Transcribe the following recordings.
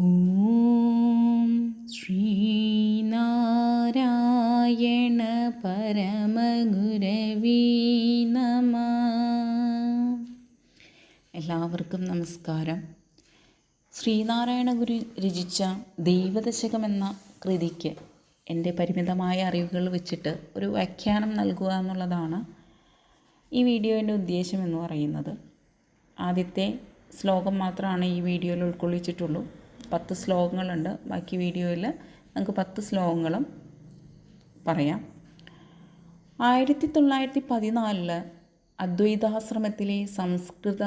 ഓം ശ്രീനാരായണ പരമഗുരവേ നമഃ. എല്ലാവർക്കും നമസ്കാരം. ശ്രീനാരായണ ഗുരു രചിച്ച ദൈവദശകം എന്ന കൃതിക്ക് എൻ്റെ പരിമിതമായ അറിവുകൾ വെച്ചിട്ട് ഒരു വ്യാഖ്യാനം നൽകുക എന്നുള്ളതാണ് ഈ വീഡിയോൻ്റെ ഉദ്ദേശം എന്ന് പറയുന്നത്. ആദ്യത്തെ ശ്ലോകം മാത്രമാണ് ഈ വീഡിയോയിൽ ഉൾക്കൊള്ളിച്ചിട്ടുള്ളൂ. 10 ശ്ലോകങ്ങളുണ്ട്. ബാക്കി വീഡിയോയിൽ നമുക്ക് 10 ശ്ലോകങ്ങളും പറയാം. 1914 അദ്വൈതാശ്രമത്തിലെ സംസ്കൃത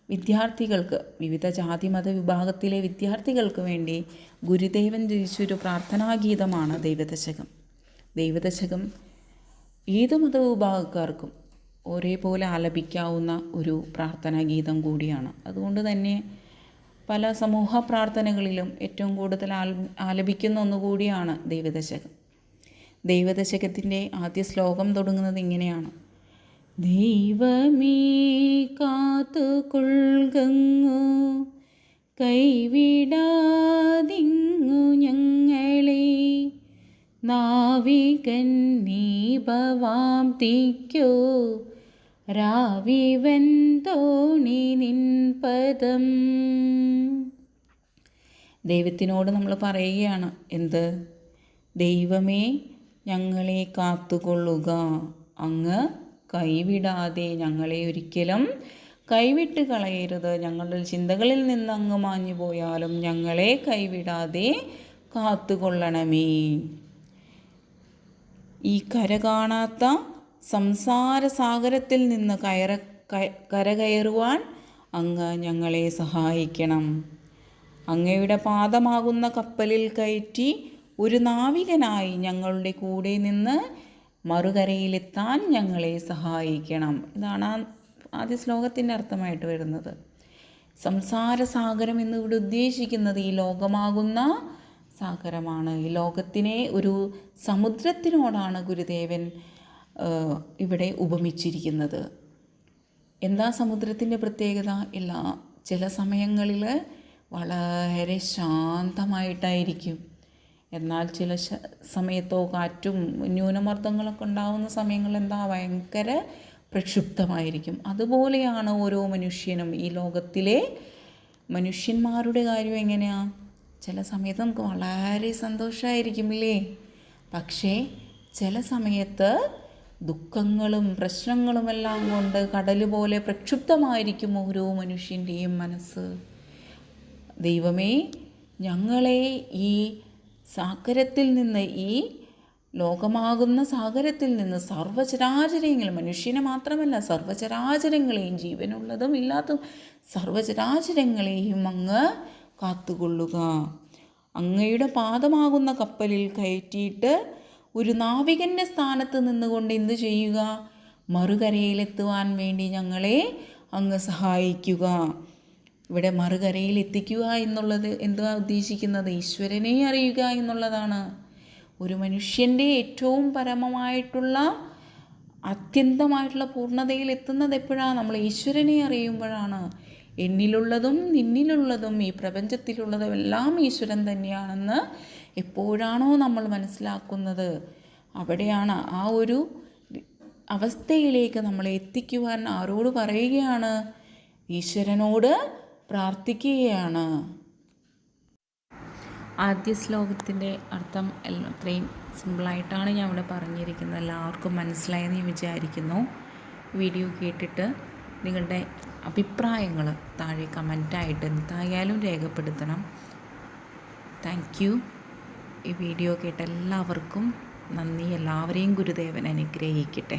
വിദ്യാർത്ഥികൾക്ക്, വിവിധ ജാതിമത വിഭാഗത്തിലെ വിദ്യാർത്ഥികൾക്ക് വേണ്ടി ഗുരുദേവൻ രചിച്ചൊരു പ്രാർത്ഥനാഗീതമാണ് ദൈവദശകം. ദൈവദശകം ഏത് മതവിഭാഗക്കാർക്കും ഒരേപോലെ ആലപിക്കാവുന്ന ഒരു പ്രാർത്ഥനാഗീതം കൂടിയാണ്. അതുകൊണ്ട് തന്നെ പല സമൂഹ പ്രാർത്ഥനകളിലും ഏറ്റവും കൂടുതൽ ആലപിക്കുന്ന ഒന്നുകൂടിയാണ് ദൈവദശകം. ദൈവദശകത്തിൻ്റെ ആദ്യ ശ്ലോകം തുടങ്ങുന്നത് ഇങ്ങനെയാണ്: ദൈവമേ കാത്തുകൊള്ളുകങ്ങു കൈവിടാതിങ്ങു ഞങ്ങളെ, നാവികൻ നീ ഭവാം തീക്കോ രാവിവൻ തോണി നിൻ പദം. ദൈവത്തിനോട് നമ്മൾ പറയുകയാണ് എന്ത്? ദൈവമേ, ഞങ്ങളെ കാത്തുകൊള്ളുക, അങ്ങ് കൈവിടാതെ ഞങ്ങളെ ഒരിക്കലും കൈവിട്ട് കളയരുത്. ഞങ്ങളുടെ ചിന്തകളിൽ നിന്ന് അങ്ങ് മാഞ്ഞു പോയാലും ഞങ്ങളെ കൈവിടാതെ കാത്തുകൊള്ളണമേ. ഈ കര കാണാത്ത സംസാര സാഗരത്തിൽ നിന്ന് കരകയറുവാൻ അങ്ങ് ഞങ്ങളെ സഹായിക്കണം. അങ്ങയുടെ പാദമാകുന്ന കപ്പലിൽ കയറ്റി ഒരു നാവികനായി ഞങ്ങളുടെ കൂടെ നിന്ന് മറുകരയിലെത്താൻ ഞങ്ങളെ സഹായിക്കണം. ഇതാണ് ആദ്യ ശ്ലോകത്തിൻ്റെ അർത്ഥമായിട്ട് വരുന്നത്. സംസാര സാഗരം എന്നിവിടെ ഉദ്ദേശിക്കുന്നത് ഈ ലോകമാകുന്ന സാഗരമാണ്. ഈ ലോകത്തിനെ ഒരു സമുദ്രത്തിനോടാണ് ഗുരുദേവൻ ഇവിടെ ഉപമിച്ചിരിക്കുന്നത്. എന്താ സമുദ്രത്തിൻ്റെ പ്രത്യേകത? ചില സമയങ്ങളിൽ വളരെ ശാന്തമായിട്ടായിരിക്കും. എന്നാൽ ചില സമയത്തോ കാറ്റും ന്യൂനമർദ്ദങ്ങളൊക്കെ ഉണ്ടാകുന്ന സമയങ്ങളിൽ ഭയങ്കര പ്രക്ഷുബ്ധമായിരിക്കും. അതുപോലെയാണ് ഓരോ മനുഷ്യനും. ഈ ലോകത്തിലെ മനുഷ്യന്മാരുടെ കാര്യം എങ്ങനെയാണ്? ചില സമയത്ത് നമുക്ക് വളരെ സന്തോഷമായിരിക്കും ഇല്ലേ? പക്ഷേ ചില സമയത്ത് ദുഃഖങ്ങളും പ്രശ്നങ്ങളുമെല്ലാം കൊണ്ട് കടൽ പോലെ പ്രക്ഷുബ്ധമായിരിക്കും ഓരോ മനുഷ്യൻ്റെയും മനസ്സ്. ദൈവമേ, ഞങ്ങളെ ഈ സാഗരത്തിൽ നിന്ന്, ഈ ലോകമാകുന്ന സാഗരത്തിൽ നിന്ന് സർവ്വചരാചരങ്ങളും, മനുഷ്യനെ മാത്രമല്ല സർവ്വചരാചരങ്ങളെയും, ജീവനുള്ളതും ഇല്ലാത്തതും സർവ്വചരാചരങ്ങളെയും അങ്ങ് കാത്തുകൊള്ളുക. അങ്ങയുടെ പാദമാകുന്ന കപ്പലിൽ കയറ്റിയിട്ട് ഒരു നാവികൻ്റെ സ്ഥാനത്ത് നിന്നുകൊണ്ട് എന്തു ചെയ്യുക? മറുകരയിലെത്തുവാൻ വേണ്ടി ഞങ്ങളെ അങ്ങ് സഹായിക്കുക. ഇവിടെ മറുകരയിൽ എത്തിക്കുക എന്നുള്ളത് എന്താ ഉദ്ദേശിക്കുന്നത്? ഈശ്വരനെ അറിയുക എന്നുള്ളതാണ്. ഒരു മനുഷ്യൻ്റെ ഏറ്റവും പരമമായിട്ടുള്ള അത്യന്തമായിട്ടുള്ള പൂർണ്ണതയിൽ എത്തുന്നത് എപ്പോഴാണ്? നമ്മൾ ഈശ്വരനെ അറിയുമ്പോഴാണ്. എന്നിലുള്ളതും നിന്നിലുള്ളതും ഈ പ്രപഞ്ചത്തിലുള്ളതും എല്ലാം ഈശ്വരൻ തന്നെയാണെന്ന് എപ്പോഴാണോ നമ്മൾ മനസ്സിലാക്കുന്നത്, അവിടെയാണ് ആ ഒരു അവസ്ഥയിലേക്ക് നമ്മളെ എത്തിക്കുവാൻ ആരോട് പറയുകയാണ്? ഈശ്വരനോട് പ്രാർത്ഥിക്കുകയാണ്. ആദ്യ ശ്ലോകത്തിൻ്റെ അർത്ഥം അത്രയും സിമ്പിളായിട്ടാണ് ഞാൻ ഇവിടെ പറഞ്ഞിരിക്കുന്നത്. എല്ലാവർക്കും മനസ്സിലായെന്ന് ഞാൻ വിചാരിക്കുന്നു. വീഡിയോ കേട്ടിട്ട് നിങ്ങളുടെ അഭിപ്രായങ്ങൾ താഴെ കമൻറ്റായിട്ട് എന്തായാലും രേഖപ്പെടുത്തണം. Thank you. ഈ വീഡിയോ കേട്ട എല്ലാവർക്കും നന്ദി. എല്ലാവരെയും ഗുരുദേവൻ അനുഗ്രഹിക്കട്ടെ.